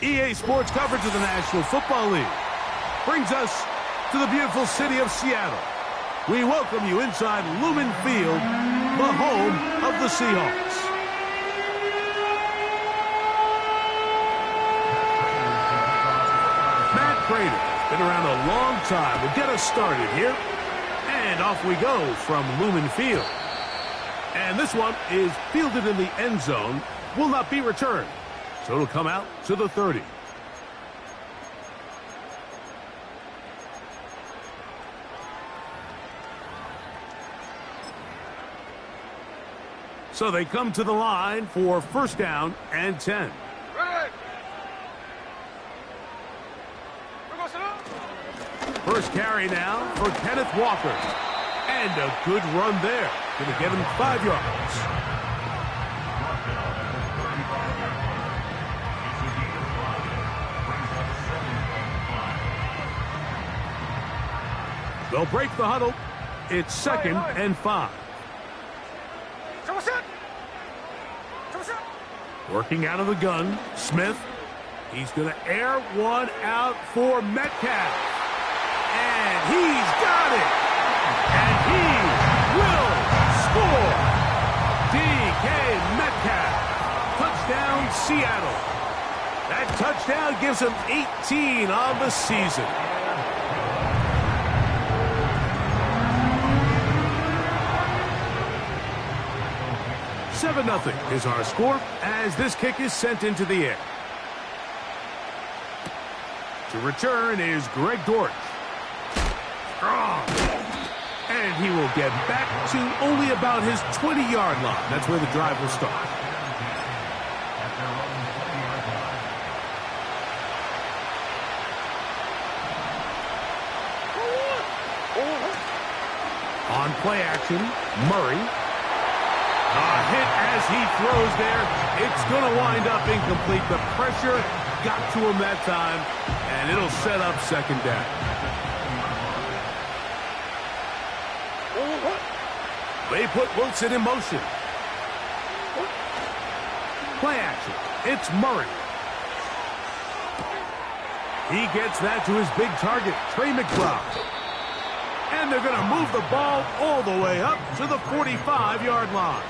EA Sports coverage of the National Football League brings us to the beautiful city of Seattle. We welcome you inside Lumen Field, the home of the Seahawks. Matt Prater, been around a long time, will get us started here. And off we go from Lumen Field. And this one is fielded in the end zone, will not be returned. So it'll come out to the 30. So they come to the line for first down and 10. First carry now for Kenneth Walker. And a good run there. Going to give him 5 yards. They'll break the huddle. It's 2nd and 5. Working out of the gun, Smith. He's going to air one out for Metcalf. And he's got it. And he will score. DK Metcalf. Touchdown, Seattle. That touchdown gives him 18 on the season. Nothing is our score as this kick is sent into the air. To return is Greg Dortch. Strong. And he will get back to only about his 20-yard line. That's where the drive will start. On play action, Murray. A hit as he throws there. It's going to wind up incomplete. The pressure got to him that time, and it'll set up second down. They put Wilson in motion. Play action. It's Murray. He gets that to his big target, Trey McBride. And they're going to move the ball all the way up to the 45-yard line.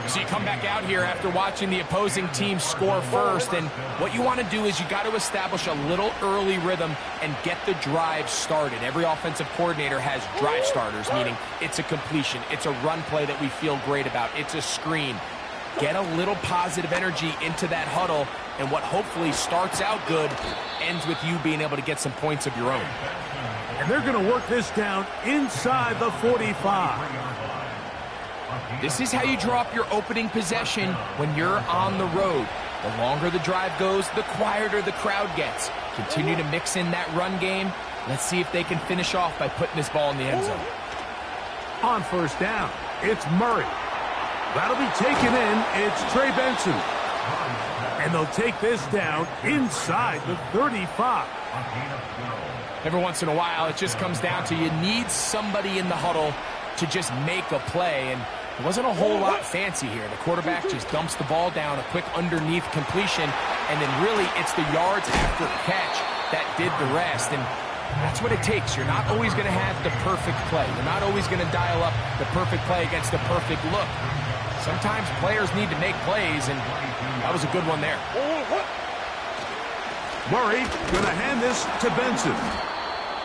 So you come back out here after watching the opposing team score first, and what you want to do is you got to establish a little early rhythm and get the drive started. Every offensive coordinator has drive starters, meaning it's a completion, it's a run play that we feel great about, it's a screen. Get a little positive energy into that huddle, and what hopefully starts out good ends with you being able to get some points of your own. And they're going to work this down inside the 45. This is how you draw up your opening possession when you're on the road. The longer the drive goes, the quieter the crowd gets. Continue to mix in that run game. Let's see if they can finish off by putting this ball in the end zone. On first down, it's Murray. That'll be taken in. It's Trey Benson. And they'll take this down inside the 35. Every once in a while, it just comes down to you need somebody in the huddle to just make a play, and it wasn't a whole lot fancy here. The quarterback just dumps the ball down, a quick underneath completion, and then really it's the yards after catch that did the rest, and that's what it takes. You're not always going to have the perfect play. You're not always going to dial up the perfect play against the perfect look. Sometimes players need to make plays, and that was a good one there. Murray going to hand this to Benson.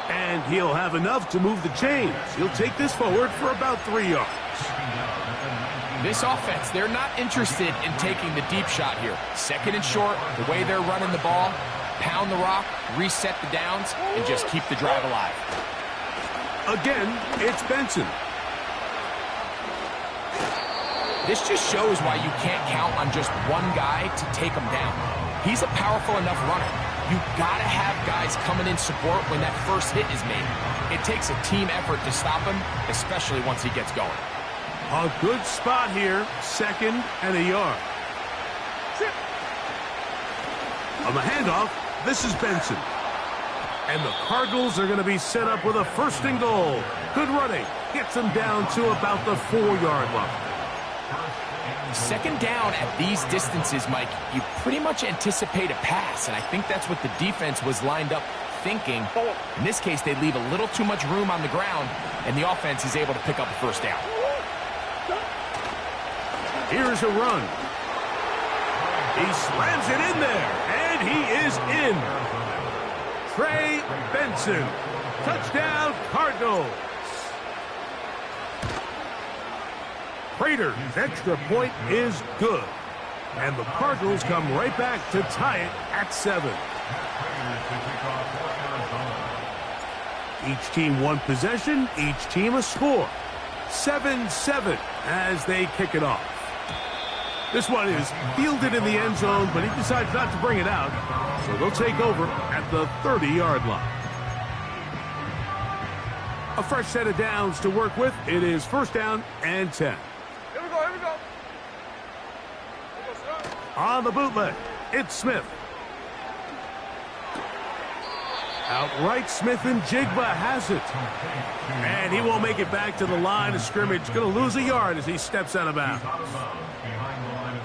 And he'll have enough to move the chains. He'll take this forward for about 3 yards. This offense, they're not interested in taking the deep shot here. Second and short, the way they're running the ball, pound the rock, reset the downs, and just keep the drive alive. Again, it's Benson. This just shows why you can't count on just one guy to take him down. He's a powerful enough runner. You've got to have guys coming in support when that first hit is made. It takes a team effort to stop him, especially once he gets going. A good spot here, 2nd and a yard. On the handoff, this is Benson. And the Cardinals are going to be set up with a 1st and goal. Good running. Gets them down to about the 4-yard line. Second down at these distances, Mike, you pretty much anticipate a pass, and I think that's what the defense was lined up thinking. In this case, they leave a little too much room on the ground, and the offense is able to pick up a first down. Here's a run. He slams it in there, and he is in. Trey Benson. Touchdown, Cardinals. Prater's extra point is good. And the Cardinals come right back to tie it at 7. Each team one possession, each team a score. 7-7 as they kick it off. This one is fielded in the end zone, but he decides not to bring it out. So they'll take over at the 30-yard line. A fresh set of downs to work with. It is first down and 10. Here we go. On the bootleg, it's Smith. Outright Smith and Jigba has it. And he won't make it back to the line of scrimmage. Going to lose a yard as he steps out of bounds.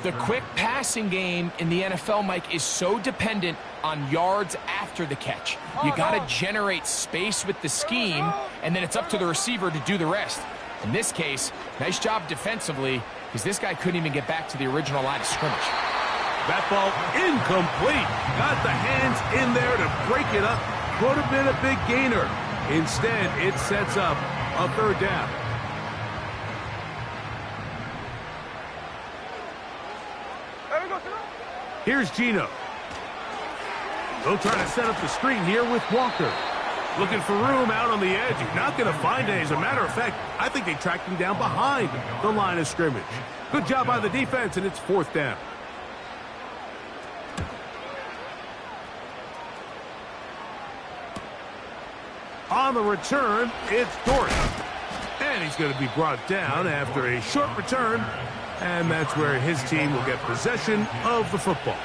The quick passing game in the NFL, Mike, is so dependent on yards after the catch. You got to generate space with the scheme, and then it's up to the receiver to do the rest. In this case, nice job defensively, because this guy couldn't even get back to the original line of scrimmage. That ball incomplete. Got the hands in there to break it up. Could have been a big gainer. Instead, it sets up a third down. Here's Gino. They'll try to set up the screen here with Walker. Looking for room out on the edge. He's not going to find it. As a matter of fact, I think they tracked him down behind the line of scrimmage. Good job by the defense, and it's fourth down. On the return, it's Dort. And he's going to be brought down after a short return. And that's where his team will get possession of the football.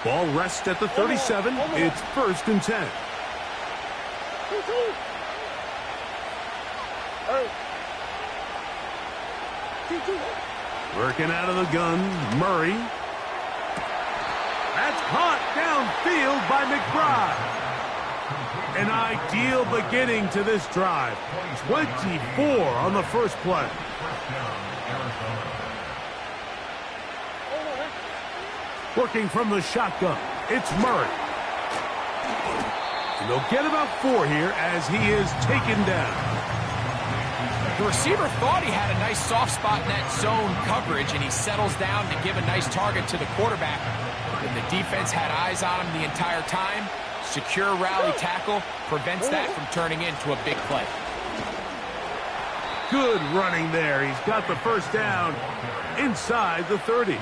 Ball rests at the 37. It's first and 10. Working out of the gun, Murray. That's caught downfield by McBride. An ideal beginning to this drive. 24 on the first play. Working from the shotgun, it's Murray. And they'll get about 4 here as he is taken down. The receiver thought he had a nice soft spot in that zone coverage, and he settles down to give a nice target to the quarterback. And the defense had eyes on him the entire time. Secure rally tackle prevents that from turning into a big play. Good running there. He's got the first down inside the 30.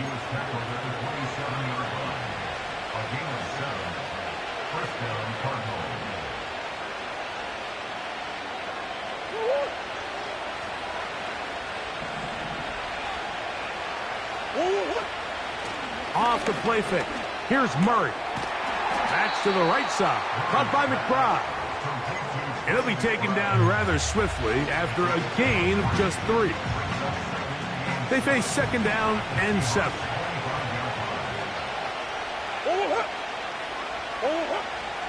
Off the play fake. Here's Murray. Backs to the right side. Caught by McBride. And he'll be taken down rather swiftly after a gain of just 3. They face second down and 7.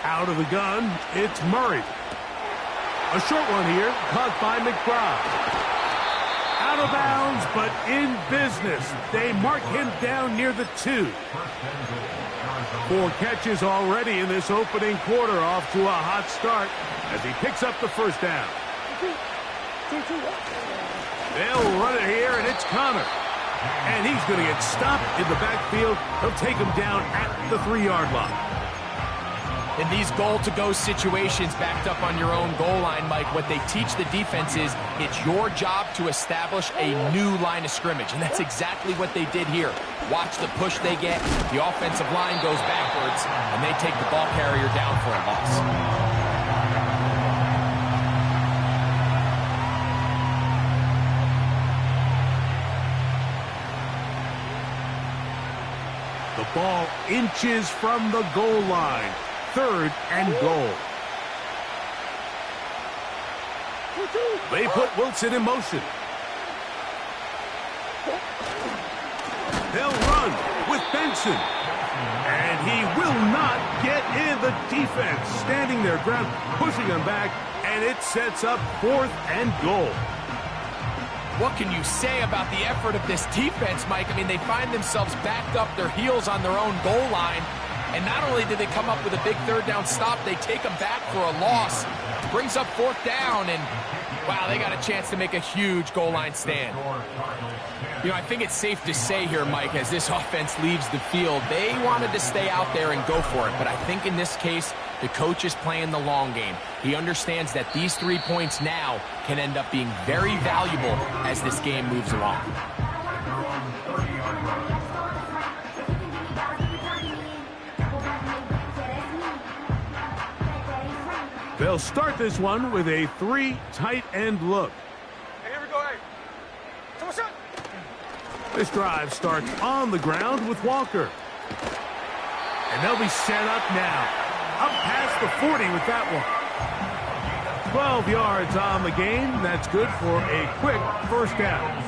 Out of the gun, it's Murray. A short one here, caught by McBride. Out of bounds, but in business. They mark him down near the 2. 4 catches already in this opening quarter, off to a hot start as he picks up the first down. They'll run it here, and it's Connor. And he's going to get stopped in the backfield. He'll take him down at the 3-yard line. In these goal-to-go situations backed up on your own goal line, Mike, what they teach the defense is it's your job to establish a new line of scrimmage, and that's exactly what they did here. Watch the push they get. The offensive line goes backwards, and they take the ball carrier down for a loss. The ball inches from the goal line. 3rd and goal. They put Wilson in motion. They'll run with Benson. And he will not get in. The defense standing their ground, pushing him back, and it sets up 4th and goal. What can you say about the effort of this defense, Mike? I mean, they find themselves backed up their heels on their own goal line. And not only did they come up with a big 3rd down stop, they take them back for a loss. Brings up 4th down, and wow, they got a chance to make a huge goal line stand. You know, I think it's safe to say here, Mike, as this offense leaves the field, they wanted to stay out there and go for it. But I think in this case, the coach is playing the long game. He understands that these 3 points now can end up being very valuable as this game moves along. They'll start this one with a 3 tight end look. Hey, here we go, hey. Come on, shot. This drive starts on the ground with Walker. And they'll be set up now. Up past the 40 with that one. 12 yards on the game. That's good for a quick 1st down.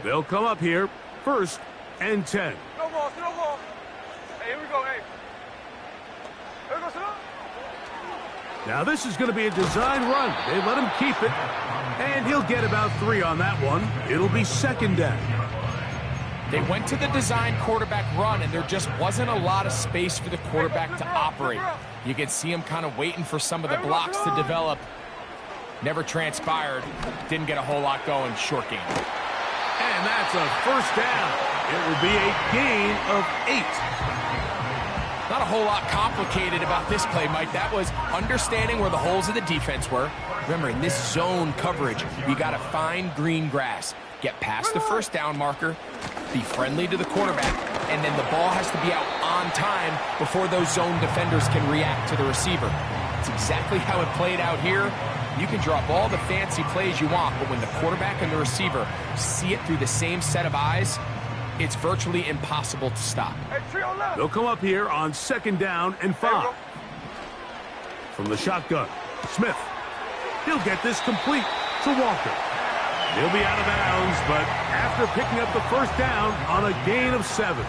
They'll come up here, 1st and 10. No ball, no ball. Hey, here we go, hey. Here we go, sit. Now this is going to be a design run. They let him keep it, and he'll get about 3 on that one. It'll be 2nd down. They went to the design quarterback run, and there just wasn't a lot of space for the quarterback to operate. You could see him kind of waiting for some of the blocks to develop. Never transpired. Didn't get a whole lot going. Short game. And that's a 1st down. It will be a gain of 8. Not a whole lot complicated about this play, Mike. That was understanding where the holes of the defense were. Remember, in this zone coverage, you got to find green grass. Get past the 1st down marker, be friendly to the quarterback, and then the ball has to be out on time before those zone defenders can react to the receiver. It's exactly how it played out here. You can drop all the fancy plays you want, but when the quarterback and the receiver see it through the same set of eyes, it's virtually impossible to stop. They'll come up here on 2nd down and 5. From the shotgun, Smith. He'll get this complete to Walker. He'll be out of bounds, but after picking up the 1st down on a gain of 7.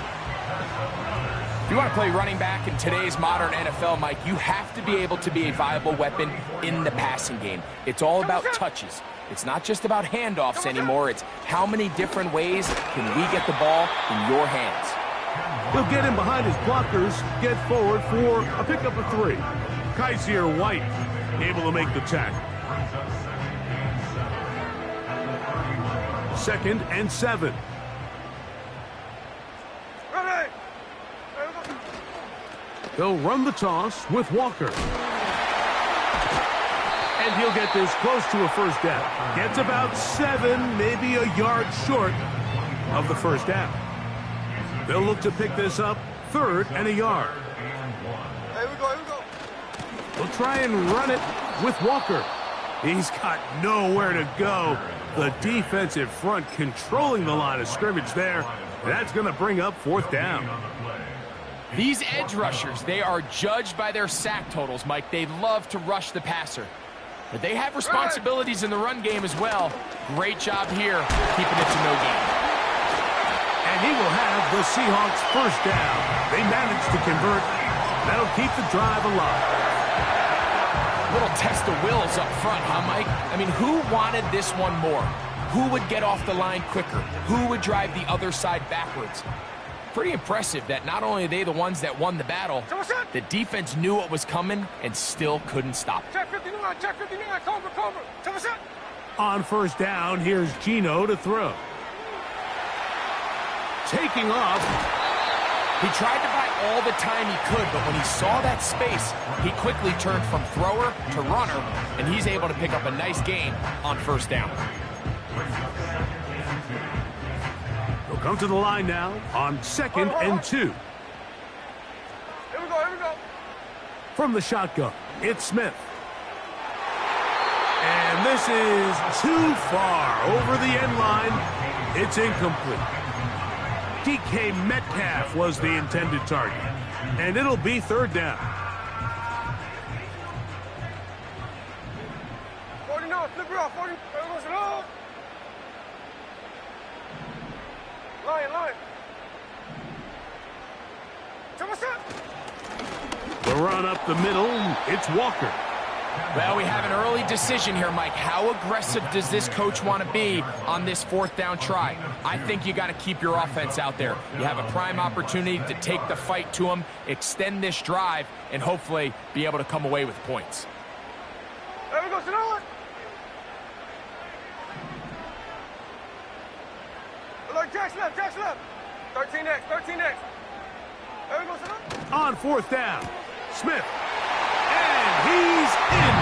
If you want to play running back in today's modern NFL, Mike, you have to be able to be a viable weapon in the passing game. It's all about touches. It's not just about handoffs anymore. It's how many different ways can we get the ball in your hands. He'll get in behind his blockers, get forward for a pickup of 3. Kaiser White able to make the tackle. 2nd and 7. They'll run the toss with Walker. And he'll get this close to a 1st down. Gets about 7, maybe a yard short of the 1st down. They'll look to pick this up 3rd and a yard. Here we go, here we go. They'll try and run it with Walker. He's got nowhere to go. The defensive front controlling the line of scrimmage there. That's going to bring up 4th down. These edge rushers, they are judged by their sack totals, Mike. They love to rush the passer. But they have responsibilities in the run game as well. Great job here, keeping it to no gain. And he will have the Seahawks 1st down. They managed to convert. That'll keep the drive alive. Little test of wills up front, huh, Mike? I mean, who wanted this one more? Who would get off the line quicker? Who would drive the other side backwards? Pretty impressive that not only are they the ones that won the battle, the defense knew what was coming and still couldn't stop it. On 1st down, here's Geno to throw. Taking off, He tried to buy all the time he could, but when he saw that space, he quickly turned from thrower to runner, and he's able to pick up a nice gain on first down. They'll come to the line now on 2nd and 2. Here we go, here we go. From the shotgun, it's Smith. And this is too far over the end line. It's incomplete. DK Metcalf was the intended target. And it'll be 3rd down. 49, flip it off, 40. Line. The run up the middle, it's Walker. Well, we have an early decision here, Mike. How aggressive does this coach want to be on this 4th down try? I think you got to keep your offense out there. You have a prime opportunity to take the fight to them, extend this drive, and hopefully be able to come away with points. There we go, Sonoma. Look, Jack's left. 13 next. There we go, Sonoma. On 4th down, Smith. And he's in.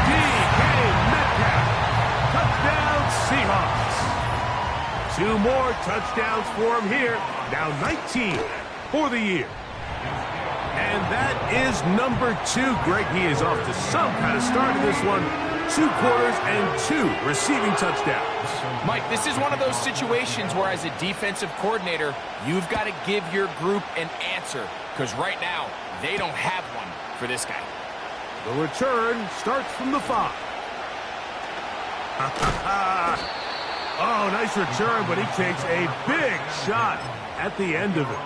DK Metcalf. Touchdown, Seahawks. 2 more touchdowns for him here. Now 19 for the year. And that is number 2. Greg, he is off to some kind of start in this one. 2 quarters and 2 receiving touchdowns. Mike, this is one of those situations where as a defensive coordinator, you've got to give your group an answer. Because right now, they don't have one for this guy. The return starts from the 5. Oh, nice return, but he takes a big shot at the end of it.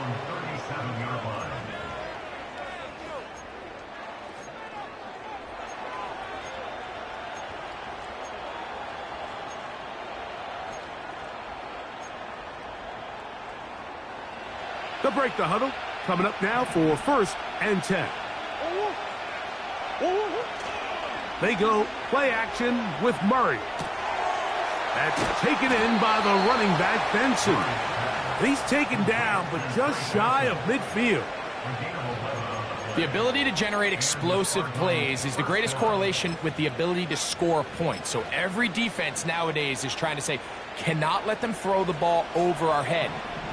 They'll break the huddle. Coming up now for 1st and 10. They go play action with Murray. That's taken in by the running back, Benson. He's taken down, but just shy of midfield. The ability to generate explosive plays is the greatest correlation with the ability to score points. So every defense nowadays is trying to say, cannot let them throw the ball over our head.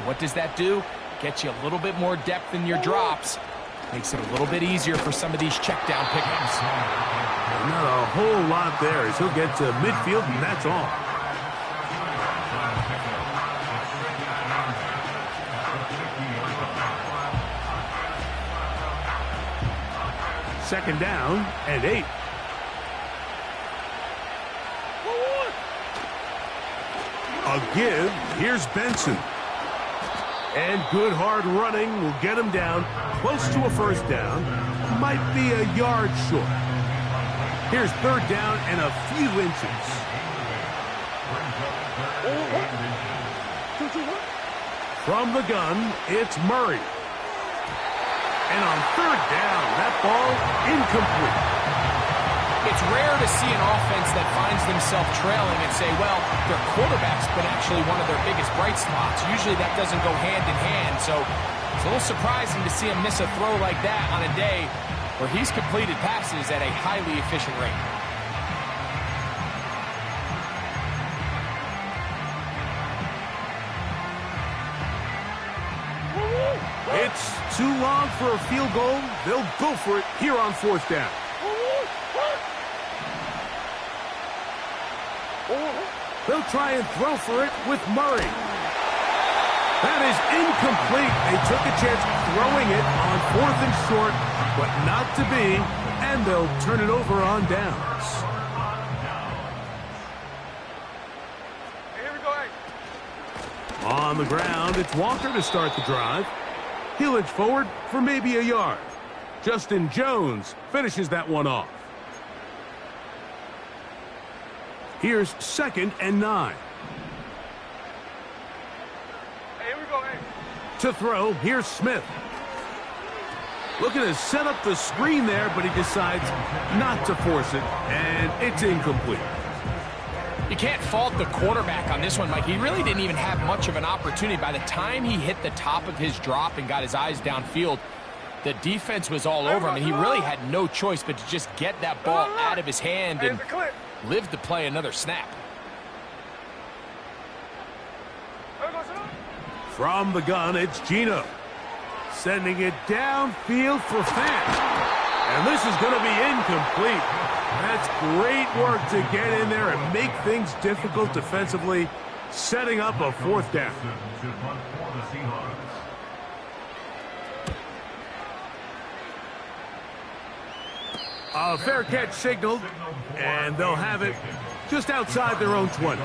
What does that do? Gets you a little bit more depth in your drops. Makes it a little bit easier for some of these check down pickups. Not a whole lot there as he'll get to midfield, and that's all. Second down and 8. A give. Here's Benson. And good hard running will get him down close to a 1st down. Might be a yard short. Here's 3rd down and a few inches. From the gun, it's Murray. And on 3rd down, that ball incomplete. It's rare to see an offense that finds themselves trailing and say, well, their quarterback's been actually one of their biggest bright spots. Usually that doesn't go hand in hand, so it's a little surprising to see him miss a throw like that on a day where he's completed passes at a highly efficient rate. It's too long for a field goal. They'll go for it here on 4th down. They'll try and throw for it with Murray. That is incomplete. They took a chance throwing it on 4th and short, but not to be, and they'll turn it over on downs. Here we go, On the ground, it's Walker to start the drive. He'll edge forward for maybe a yard. Justin Jones finishes that one off. Here's 2nd and 9. Here we go, To throw, here's Smith. Looking to set up the screen there, but he decides not to force it, and it's incomplete. You can't fault the quarterback on this one, Mike. He really didn't even have much of an opportunity. By the time he hit the top of his drop and got his eyes downfield, the defense was all over him, and he really had no choice but to just get that ball out of his hand and live to play another snap. From the gun, it's Geno. Sending it downfield for Fant. And this is going to be incomplete. That's great work to get in there and make things difficult defensively, setting up a fourth down. A fair catch signaled, and they'll have it just outside their own 20.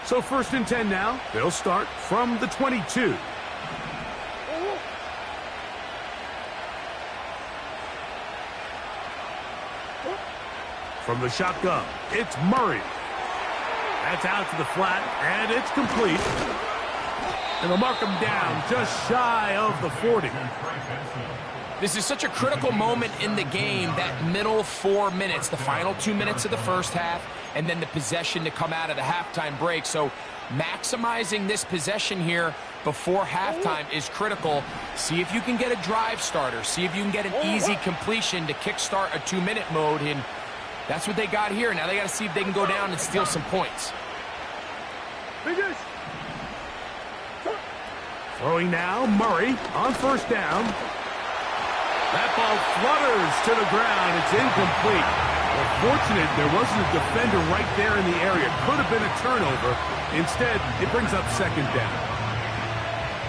So 1st and 10 now. They'll start from the 22. From the shotgun, it's Murray. That's out to the flat, and it's complete. And they'll mark him down just shy of the 40. This is such a critical moment in the game, that middle 4 minutes, the final 2 minutes of the first half, and then the possession to come out of the halftime break. So maximizing this possession here before halftime is critical. See if you can get a drive starter. See if you can get an easy completion to kickstart a 2-minute mode. And that's what they got here. Now they got to see if they can go down and steal some points. Throwing now, Murray on 1st down. That ball flutters to the ground. It's incomplete. Well, fortunate there wasn't a defender right there in the area. Could have been a turnover. Instead, it brings up 2nd down.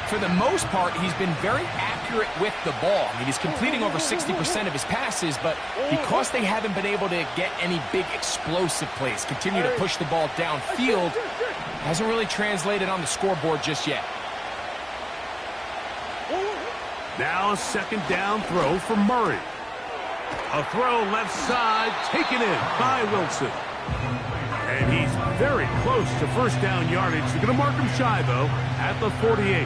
For the most part, he's been very accurate with the ball. I mean, he's completing over 60% of his passes, but because they haven't been able to get any big explosive plays, continue to push the ball downfield, hasn't really translated on the scoreboard just yet. Now a 2nd down throw for Murray. A throw left side, taken in by Wilson. And he's very close to 1st down yardage. They're going to mark him shy, though, at the 48.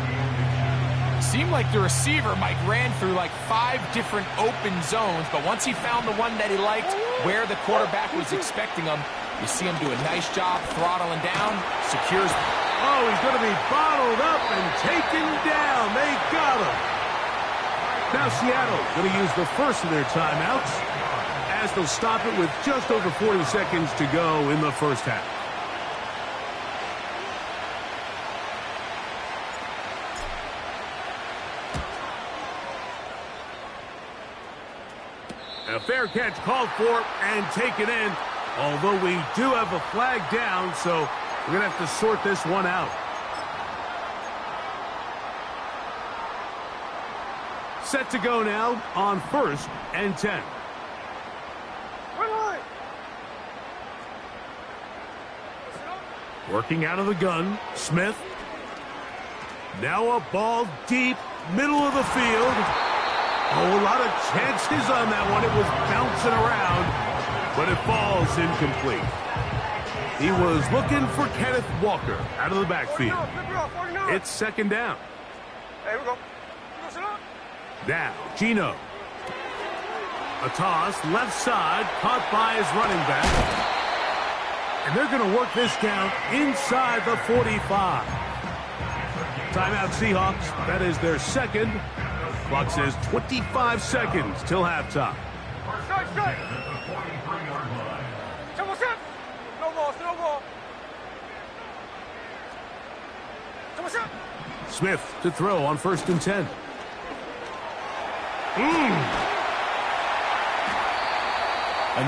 Seemed like the receiver, Mike, ran through like 5 different open zones, but once he found the one that he liked, where the quarterback was expecting him, you see him do a nice job throttling down, secures. Oh, he's going to be bottled up and taken down. They got him. Now Seattle going to use the first of their timeouts as they'll stop it with just over 40 seconds to go in the first half. A fair catch called for and taken in, although we do have a flag down, so we're going to have to sort this one out. Set to go now on 1st and 10. Working out of the gun, Smith. Now a ball deep, middle of the field. Oh, a lot of chances on that one. It was bouncing around, but it falls incomplete. He was looking for Kenneth Walker out of the backfield. It's 2nd down. Here we go. Now, Geno. A toss, left side, caught by his running back. And they're going to work this down inside the 45. Timeout Seahawks. That is their 2nd. Clock says 25 seconds till halftime. Smith to throw on 1st and 10.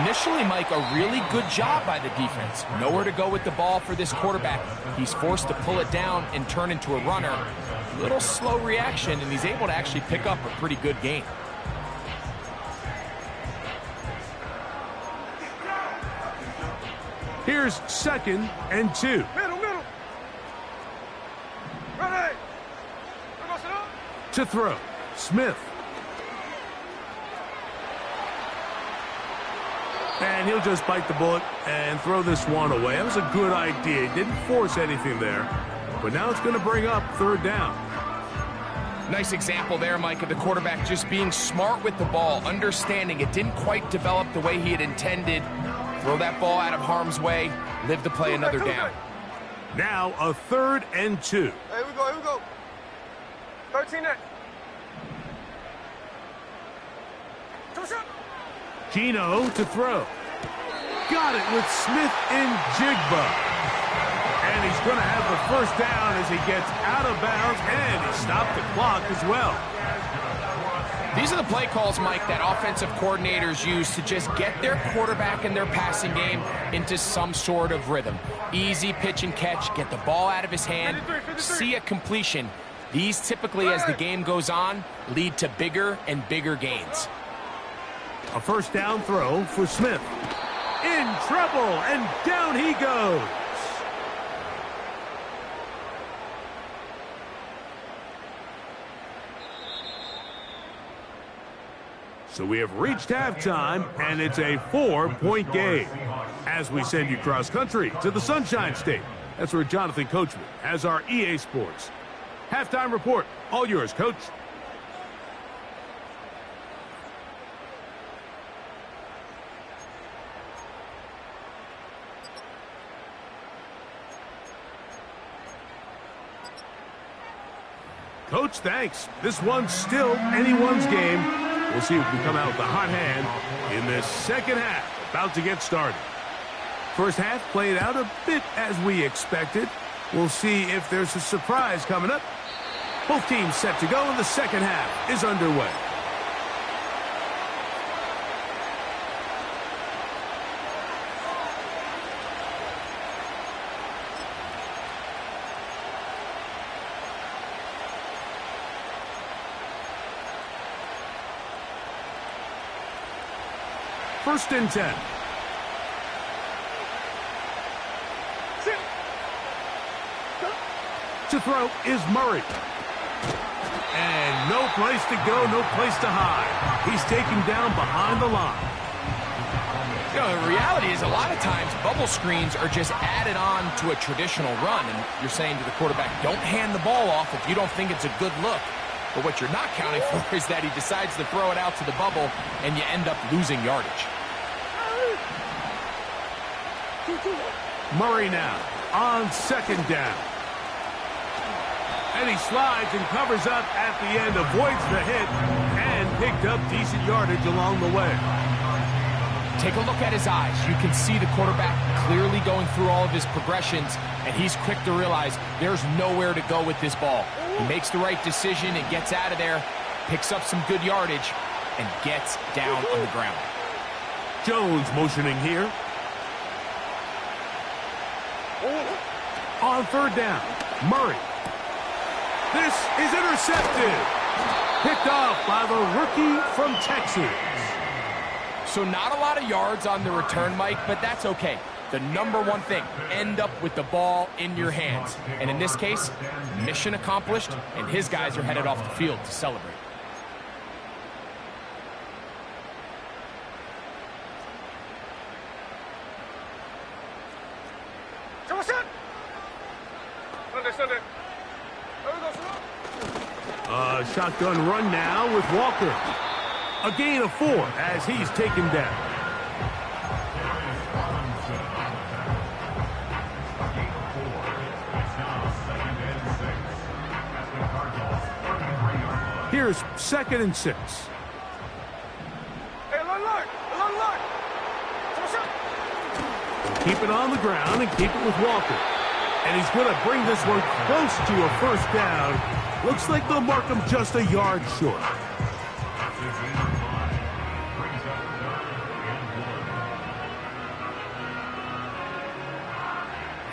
Initially, Mike, a really good job by the defense. Nowhere to go with the ball for this quarterback. He's forced to pull it down and turn into a runner. Little slow reaction, and he's able to actually pick up a pretty good gain. Here's 2nd and 2. Middle. Ready. To throw, Smith. And he'll just bite the bullet and throw this one away. That was a good idea. He didn't force anything there. but now it's going to bring up third down. Nice example there, Mike, of the quarterback just being smart with the ball, understanding it didn't quite develop the way he had intended. Throw that ball out of harm's way, live to play another down. Now a 3rd and 2. Here we go, here we go. 13 next. Gino to throw. Got it with Smith and Jigba. And he's going to have the first down as he gets out of bounds, and he stopped the clock as well. These are the play calls, Mike, that offensive coordinators use to just get their quarterback and their passing game into some sort of rhythm. Easy pitch and catch, get the ball out of his hand, 53. see a completion. These typically, as the game goes on, lead to bigger and bigger gains. A first down throw for Smith. In trouble, and down he goes. So we have reached halftime, and it's a 4-point game. As we send you cross-country to the Sunshine State. That's where Jonathan Coachman has our EA Sports halftime report. All yours, Coach. Coach, thanks. This one's still anyone's game. We'll see if we come out with a hot hand in this second half. About to get started. First half played out a bit as we expected. We'll see if there's a surprise coming up. Both teams set to go, and the second half is underway. First and 10. To throw is Murray. And no place to go, no place to hide. He's taken down behind the line. You know, the reality is a lot of times bubble screens are just added on to a traditional run, and you're saying to the quarterback, don't hand the ball off if you don't think it's a good look. But what you're not counting for is that he decides to throw it out to the bubble, and you end up losing yardage. Murray now on second down. And he slides and covers up at the end, avoids the hit, and picked up decent yardage along the way. Take a look at his eyes. You can see the quarterback clearly going through all of his progressions, and he's quick to realize there's nowhere to go with this ball. He makes the right decision and gets out of there, picks up some good yardage, and gets down on the ground. Jones motioning here. On third down, Murray. This is intercepted. Picked off by the rookie from Texas. So not a lot of yards on the return, Mike, but that's okay. The number one thing, end up with the ball in your hands. And in this case, mission accomplished, and his guys are headed off the field to celebrate. Shotgun run now with Walker. A gain of 4 as he's taken down. Here's 2nd and 6. Hey, look. Keep it on the ground and keep it with Walker. And he's going to bring this one close to a first down. Looks like they'll mark him just a yard short.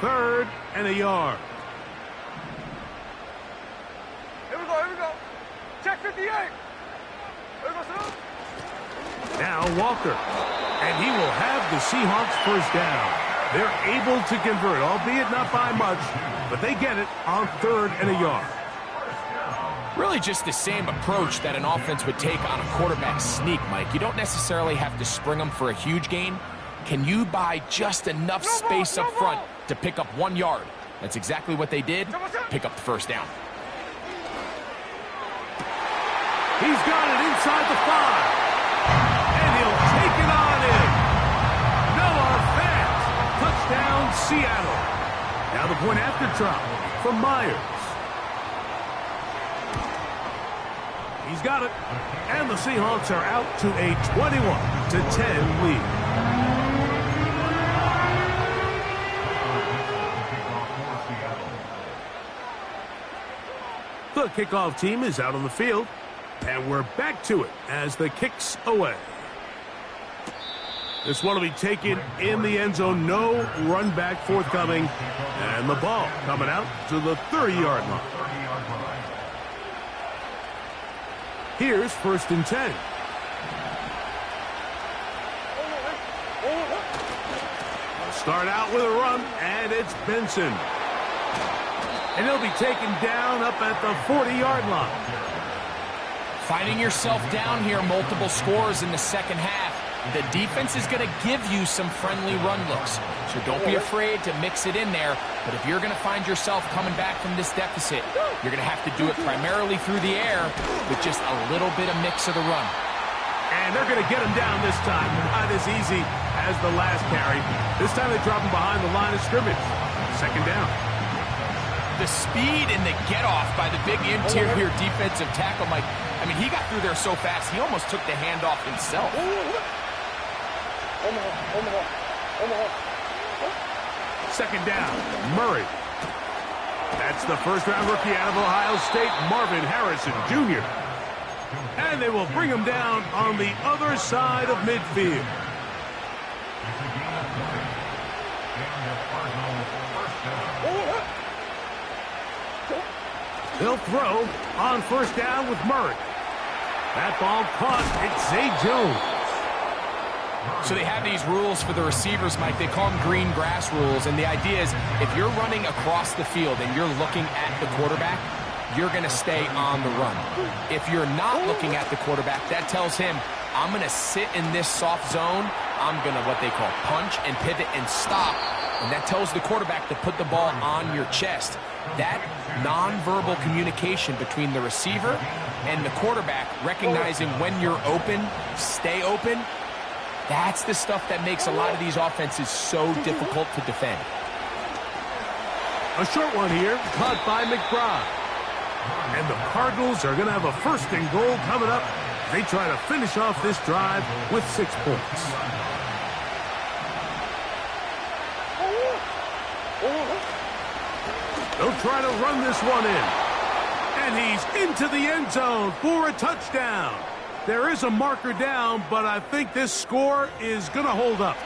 Third and a yard. Here we go. Check 58. Here we go, son. Now Walker. And he will have the Seahawks first down. They're able to convert, albeit not by much, but they get it on 3rd and a yard. Really just the same approach that an offense would take on a quarterback sneak, Mike. You don't necessarily have to spring them for a huge gain. Can you buy just enough space up front to pick up 1 yard? That's exactly what they did. Pick up the first down. He's got it inside the 5. And he'll take it on in. Noah Fant. Touchdown, Seattle. Now the point after try from Myers. He's got it. And the Seahawks are out to a 21-10 lead. The kickoff team is out on the field. And we're back to it as the kick's away. This one will be taken in the end zone. No run back forthcoming. And the ball coming out to the 30-yard line. Here's 1st and 10. Start out with a run, and it's Benson. And he'll be taken down up at the 40-yard line. Finding yourself down here, multiple scores in the second half. The defense is going to give you some friendly run looks, so don't be afraid to mix it in there. But if you're going to find yourself coming back from this deficit, you're going to have to do it primarily through the air with just a little bit of mix of the run. And they're going to get him down this time. Not as easy as the last carry. This time they drop him behind the line of scrimmage. 2nd down. The speed and the get-off by the big interior defensive tackle, Mike. I mean, he got through there so fast, he almost took the handoff himself. 2nd down, Murray. That's the first-round rookie out of Ohio State, Marvin Harrison Jr. And they will bring him down on the other side of midfield. They'll throw on 1st down with Murray. That ball caught. It's Zay Jones. So they have these rules for the receivers, Mike. They call them green grass rules. And the idea is if you're running across the field and you're looking at the quarterback, you're going to stay on the run. If you're not looking at the quarterback, that tells him, I'm going to sit in this soft zone. I'm going to what they call punch and pivot and stop. And that tells the quarterback to put the ball on your chest. That nonverbal communication between the receiver and the quarterback, recognizing when you're open, stay open, that's the stuff that makes a lot of these offenses so difficult to defend. A short one here, caught by McBride. And the Cardinals are going to have a 1st and goal coming up. They try to finish off this drive with 6 points. They'll try to run this one in. And he's into the end zone for a touchdown. There is a marker down, but I think this score is going to hold up.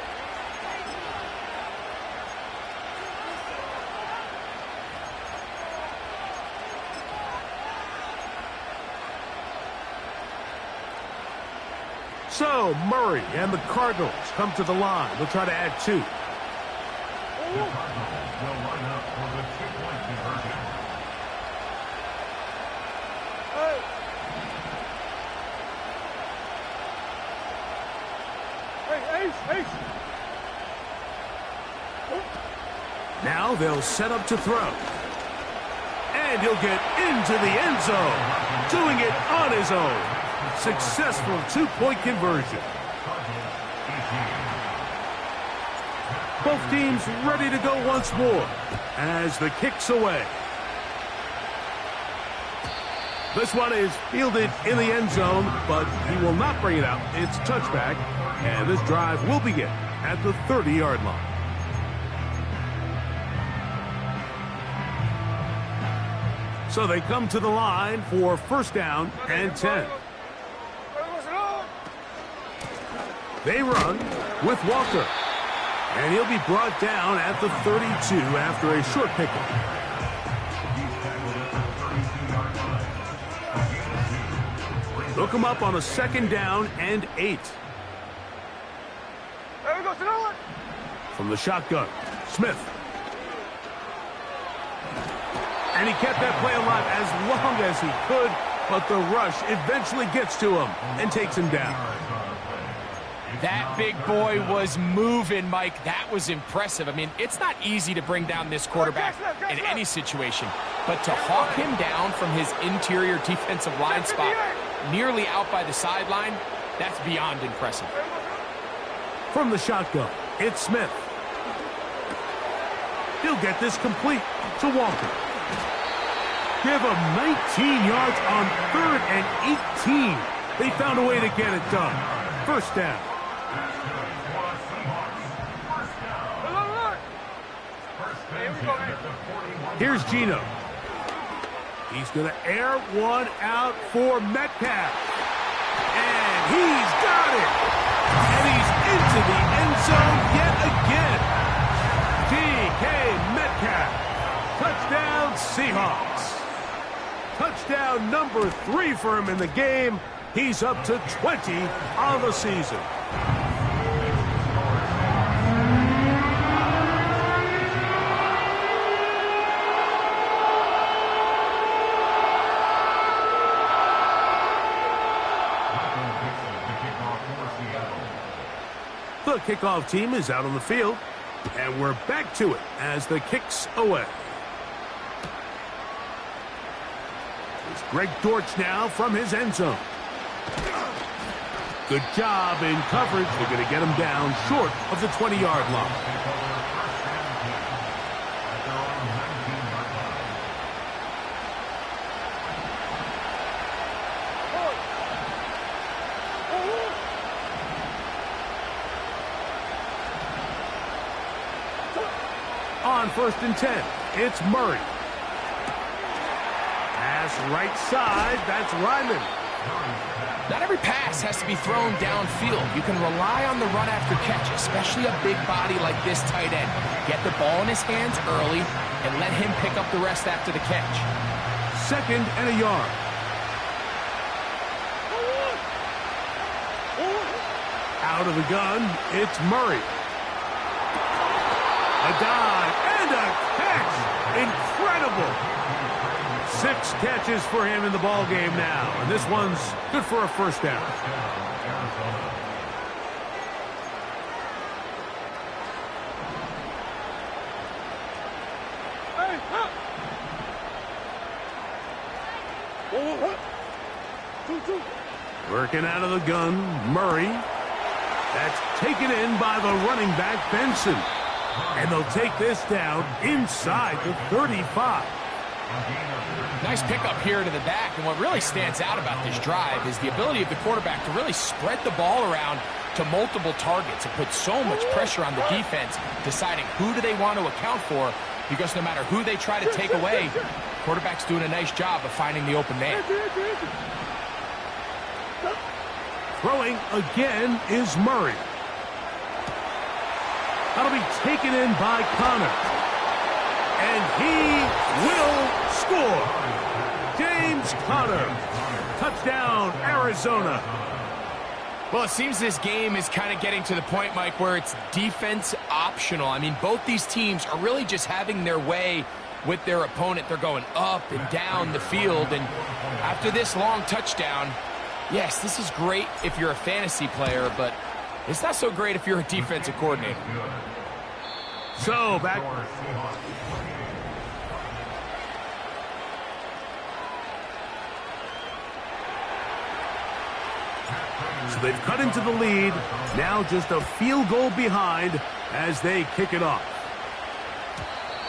So, Murray and the Cardinals come to the line. They'll try to add 2. The Cardinals will line up for the 2-point conversion. Now they'll set up to throw. And he'll get into the end zone, doing it on his own. Successful 2-point conversion. Both teams ready to go once more as the kick's away. This one is fielded in the end zone, but he will not bring it out. It's touchback, and this drive will begin at the 30-yard line. So they come to the line for 1st down and 10. They run with Walker. And he'll be brought down at the 32 after a short pickup. They'll come up on a 2nd down and 8. From the shotgun, Smith. And he kept that play alive as long as he could, but the rush eventually gets to him and takes him down. That big boy was moving, Mike. That was impressive. I mean, it's not easy to bring down this quarterback in any situation, but to hawk him down from his interior defensive line spot, nearly out by the sideline, that's beyond impressive. From the shotgun, it's Smith. He'll get this complete to Walker. Give him 19 yards on 3rd and 18. They found a way to get it done. First down. Here's Geno. He's going to air one out for Metcalf. And he's got it. And he's into the end zone yet again. DK Metcalf. Touchdown Seahawks. Touchdown number 3 for him in the game. He's up to 20 on the season. The kickoff team is out on the field, and we're back to it as the kick's away. It's Greg Dortch now from his end zone. Good job in coverage. They're going to get him down short of the 20-yard line. On 1st and 10, it's Murray. Pass right side, that's Ryman. Not every pass has to be thrown downfield. You can rely on the run after catch, especially a big body like this tight end. Get the ball in his hands early and let him pick up the rest after the catch. 2nd and a yard. Out of the gun, it's Murray. A dive and a catch. Incredible. 6 catches for him in the ball game now, and this one's good for a first down. Working out of the gun, Murray. That's taken in by the running back, Benson. And they'll take this down inside the 35. Nice pickup here to the back, and what really stands out about this drive is the ability of the quarterback to really spread the ball around to multiple targets and put so much pressure on the defense, deciding who do they want to account for, because no matter who they try to take away, quarterback's doing a nice job of finding the open man. Throwing again is Murray. That'll be taken in by Connor. And he will score. James Conner. Touchdown, Arizona. Well, it seems this game is kind of getting to the point, Mike, where it's defense optional. I mean, both these teams are really just having their way with their opponent. They're going up and down the field. And after this long touchdown, yes, this is great if you're a fantasy player, but it's not so great if you're a defensive coordinator. So, back. So they've cut into the lead. Now just a field goal behind as they kick it off.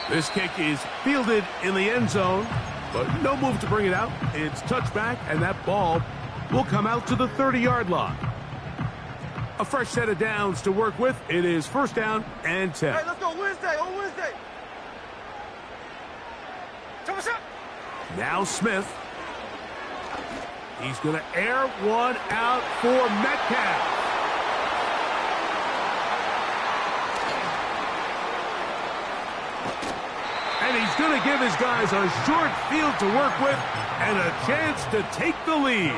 This kick is fielded in the end zone, but no move to bring it out. It's touchback, and that ball will come out to the 30-yard line. A fresh set of downs to work with. It is 1st down and 10. Hey, let's go Wednesday, on Wednesday. Now Smith. He's going to air one out for Metcalf. And he's going to give his guys a short field to work with and a chance to take the lead.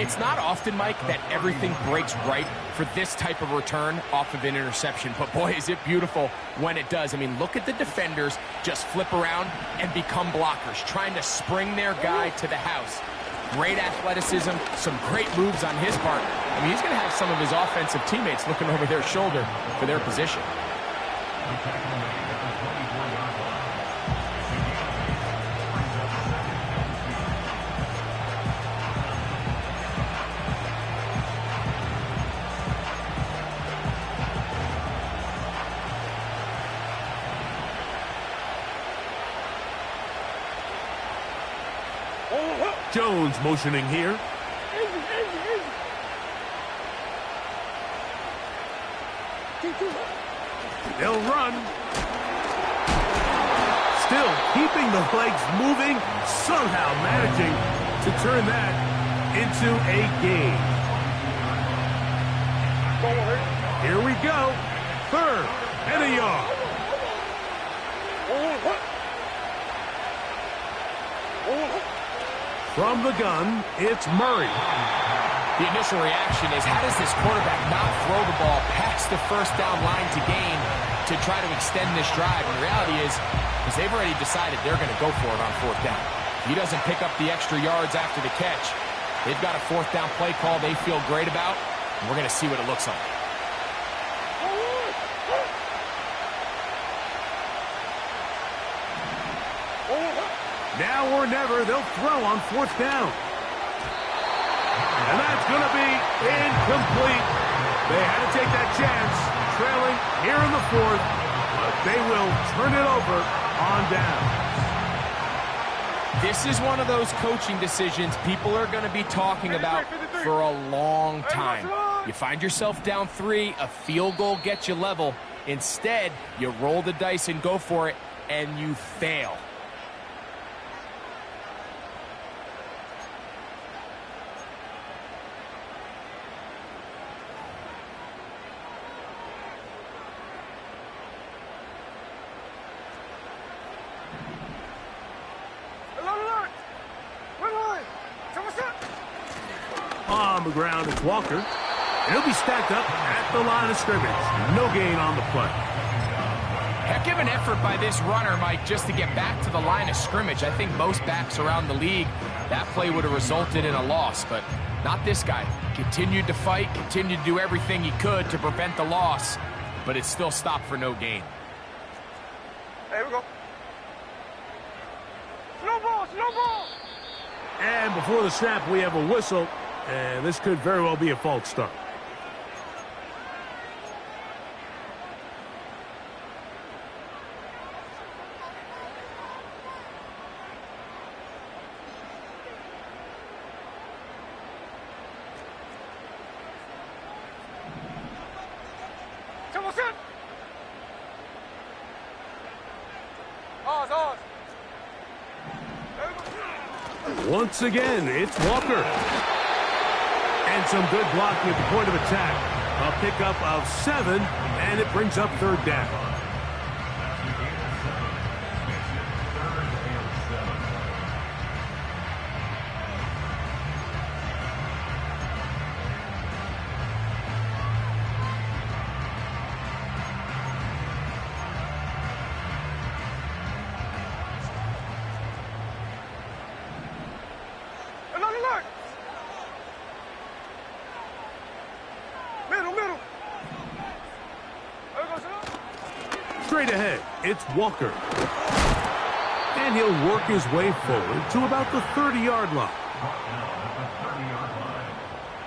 It's not often, Mike, that everything breaks right for this type of return off of an interception. But, boy, is it beautiful when it does. I mean, look at the defenders just flip around and become blockers, trying to spring their guy to the house. great athleticism, some great moves on his part. I mean, he's going to have some of his offensive teammates looking over their shoulder for their position. Jones motioning here. They'll run. Still keeping the legs moving, somehow managing to turn that into a game. Here we go. 3rd and a yard. From the gun, it's Murray. The initial reaction is, how does this quarterback not throw the ball past the first down line to gain to try to extend this drive? And the reality is they've already decided they're going to go for it on 4th down. If he doesn't pick up the extra yards after the catch, they've got a 4th down play call they feel great about, and we're going to see what it looks like. Now or never, they'll throw on 4th down. And that's going to be incomplete. They had to take that chance, trailing here in the 4th, but they will turn it over on down. This is one of those coaching decisions people are going to be talking about for a long time. You find yourself down 3, a field goal gets you level. Instead, you roll the dice and go for it, and you fail. On the ground, it's Walker. And he'll be stacked up at the line of scrimmage. No gain on the play. Heck of an effort by this runner, Mike, just to get back to the line of scrimmage. I think most backs around the league, that play would have resulted in a loss, but not this guy. Continued to fight, continued to do everything he could to prevent the loss, but it still stopped for no gain. Here we go. Snowball, snowball! And before the snap, we have a whistle. And this could very well be a false start. Once again, it's Walker. And some good blocking at the point of attack. A pickup of 7, and it brings up 3rd down. Straight ahead, it's Walker. And he'll work his way forward to about the 30-yard line. At the 30-yard line,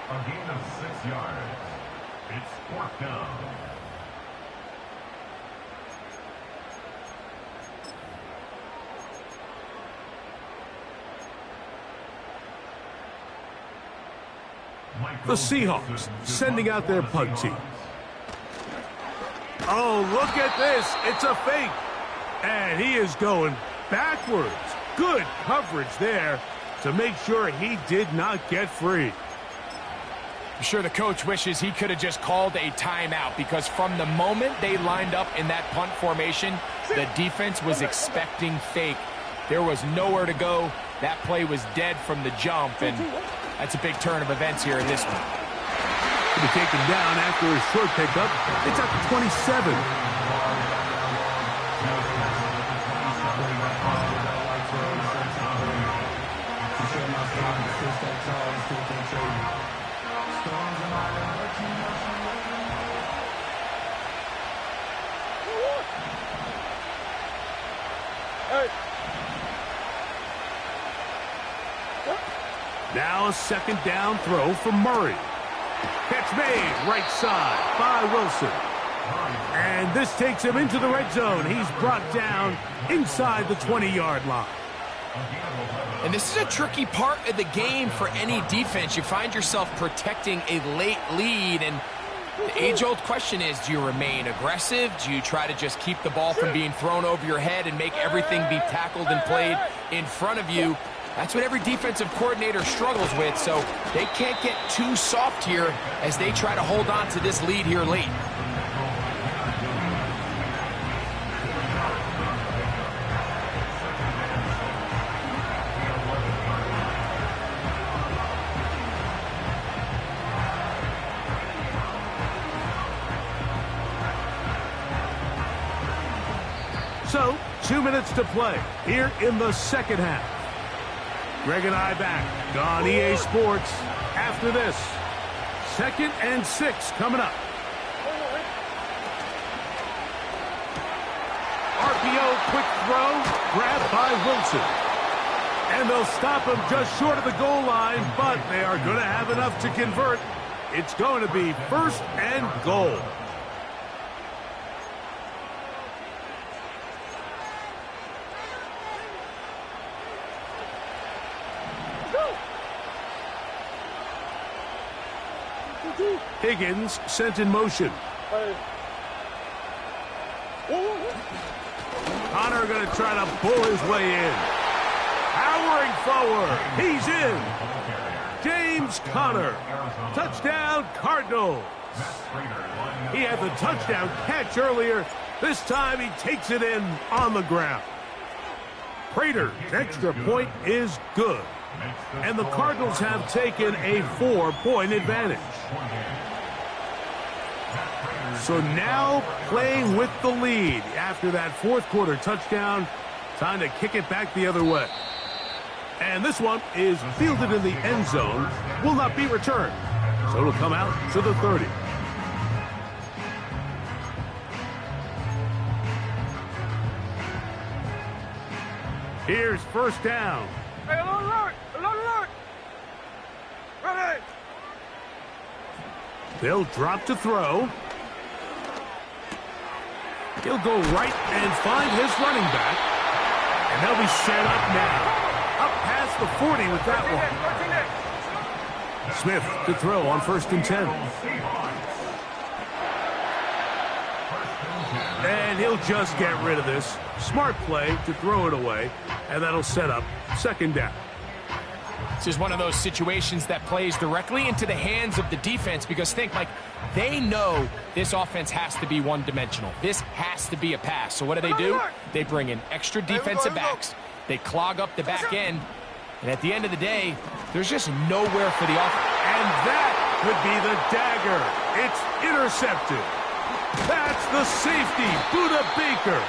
a gain of 6 yards. It's 4th down. The Seahawks sending out their punt team. Oh, look at this. It's a fake. And he is going backwards. Good coverage there to make sure he did not get free. I'm sure the coach wishes he could have just called a timeout, because from the moment they lined up in that punt formation, the defense was expecting fake. There was nowhere to go. That play was dead from the jump, and that's a big turn of events here in this one. To be taken down after a short pickup. It's at the 27. Now a second down throw for Murray. Catch made right side by Wilson. And this takes him into the red zone. He's brought down inside the 20-yard line. And this is a tricky part of the game for any defense. You find yourself protecting a late lead, and the age-old question is, do you remain aggressive? Do you try to just keep the ball from being thrown over your head and make everything be tackled and played in front of you? That's what every defensive coordinator struggles with, so they can't get too soft here as they try to hold on to this lead here late. So, 2 minutes to play here in the second half. Greg and I back on EA Sports after this. 2nd and 6 coming up. RPO quick throw, grabbed by Wilson. And they'll stop him just short of the goal line, but they are going to have enough to convert. It's going to be 1st and goal. Higgins sent in motion. Connor going to try to pull his way in. Powering forward. He's in. James Conner. Touchdown, Cardinals. He had the touchdown catch earlier. This time he takes it in on the ground. Prater's extra point is good. And the Cardinals have taken a 4-point advantage. So now playing with the lead after that 4th quarter touchdown. Time to kick it back the other way. And this one is fielded in the end zone. Will not be returned. So it'll come out to the 30. Here's 1st down. Hey, alert! Alert! Ready! They'll drop to throw. He'll go right and find his running back. And they'll be set up now. Up past the 40 with that one. Smith to throw on 1st and 10. And he'll just get rid of this. Smart play to throw it away. And that'll set up 2nd down. This is one of those situations that plays directly into the hands of the defense because think, like, they know this offense has to be one-dimensional. This has to be a pass. So what do? They bring in extra defensive backs. They clog up the back end. And at the end of the day, there's just nowhere for the offense. And that could be the dagger. It's intercepted. That's the safety, Budda Baker.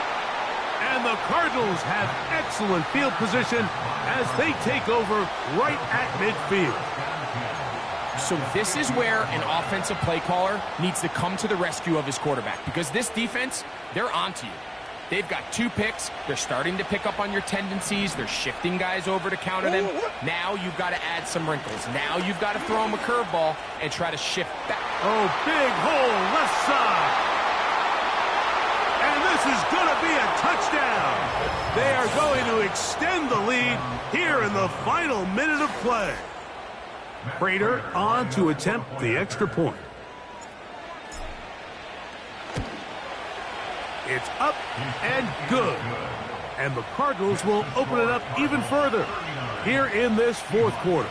And the Cardinals have excellent field position as they take over right at midfield. So this is where an offensive play caller needs to come to the rescue of his quarterback because this defense, they're onto you. They've got 2 picks. They're starting to pick up on your tendencies. They're shifting guys over to counter them. Now you've got to add some wrinkles. Now you've got to throw them a curveball and try to shift back. Oh, big hole left side. And this is going to be a touchdown. They are going to extend the lead here in the final minute of play. Prater on to attempt the extra point. It's up and good. And the Cardinals will open it up even further here in this 4th quarter.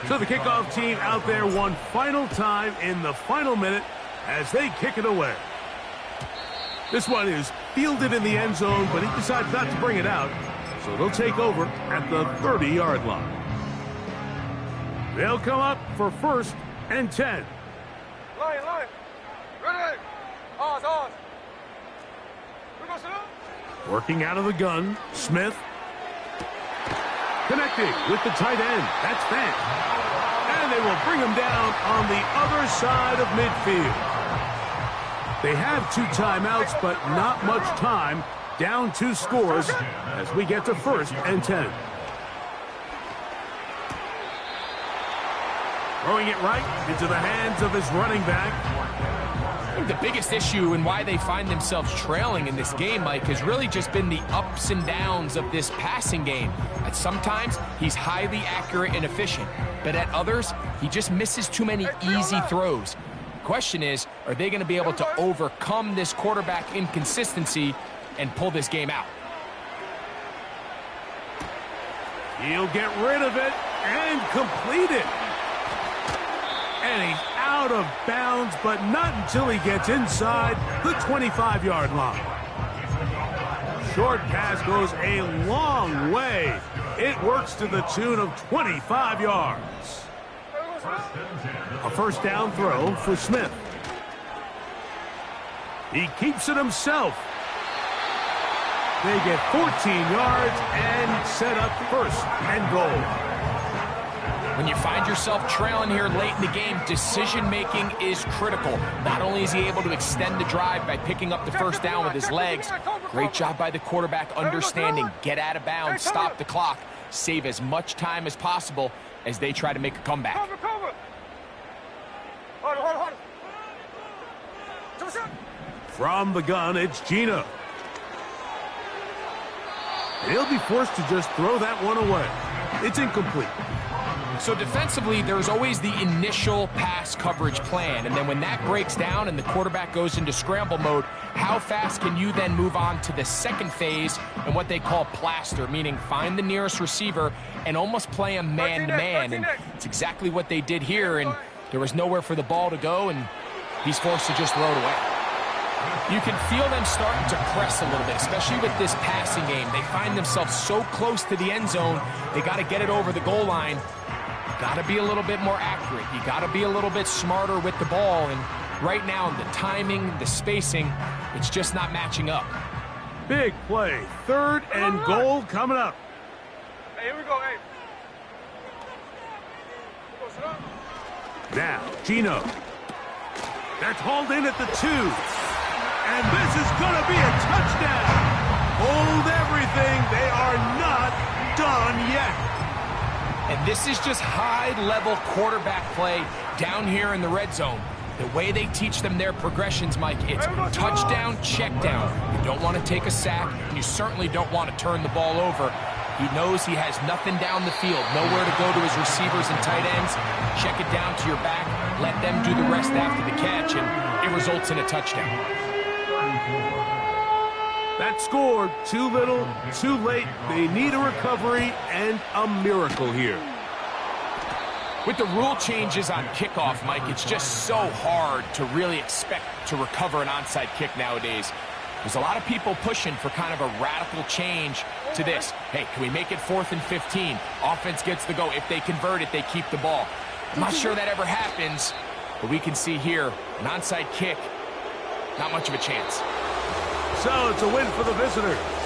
So the kickoff team out there one final time in the final minute as they kick it away. This one is fielded in the end zone, but he decides not to bring it out. So they'll take over at the 30-yard line. They'll come up for 1st and 10. Line. Ready! Ours. We go, sir. Working out of the gun, Smith. Connecting with the tight end. That's Fant. And they will bring him down on the other side of midfield. They have 2 timeouts, but not much time Down 2 scores as we get to 1st and 10. Throwing it right into the hands of his running back. I think the biggest issue and why they find themselves trailing in this game, Mike, has really just been the ups and downs of this passing game. At sometimes, he's highly accurate and efficient, but at others, he just misses too many easy throws. The question is, are they going to be able to overcome this quarterback inconsistency and pull this game out? He'll get rid of it and complete it. And he's out of bounds, but not until he gets inside the 25-yard line. Short pass goes a long way. It works to the tune of 25 yards. A 1st down throw for Smith. He keeps it himself. They get 14 yards and set up 1st and goal. When you find yourself trailing here late in the game, decision-making is critical. Not only is he able to extend the drive by picking up the 1st down with his legs, great job by the quarterback understanding, get out of bounds, stop the clock, save as much time as possible as they try to make a comeback. From the gun, it's Gino. He'll be forced to just throw that one away. It's incomplete. So defensively, there's always the initial pass coverage plan, and then when that breaks down and the quarterback goes into scramble mode, how fast can you then move on to the second phase and what they call plaster, meaning find the nearest receiver and almost play him man-to-man, and it's exactly what they did here, and there was nowhere for the ball to go, and he's forced to just throw it away. You can feel them starting to press a little bit, especially with this passing game. They find themselves so close to the end zone, they got to get it over the goal line. Got to be a little bit more accurate. You got to be a little bit smarter with the ball. And right now, the timing, the spacing, it's just not matching up. Big play. 3rd and goal coming up. Hey, here we go, hey. Now, Gino. That's hauled in at the 2. And this is going to be a touchdown. Hold everything. They are not done yet. And this is just high-level quarterback play down here in the red zone. The way they teach them their progressions, Mike, it's touchdown, check down. You don't want to take a sack, and you certainly don't want to turn the ball over. He knows he has nothing down the field, nowhere to go to his receivers and tight ends. Check it down to your back, let them do the rest after the catch, and it results in a touchdown. That score, too little, too late. They need a recovery and a miracle here. With the rule changes on kickoff, Mike, it's just so hard to really expect to recover an onside kick nowadays. There's a lot of people pushing for kind of a radical change to this. Hey, can we make it 4th and 15? Offense gets the go. If they convert it, they keep the ball. I'm not sure that ever happens, but we can see here, an onside kick, not much of a chance. So it's a win for the visitors.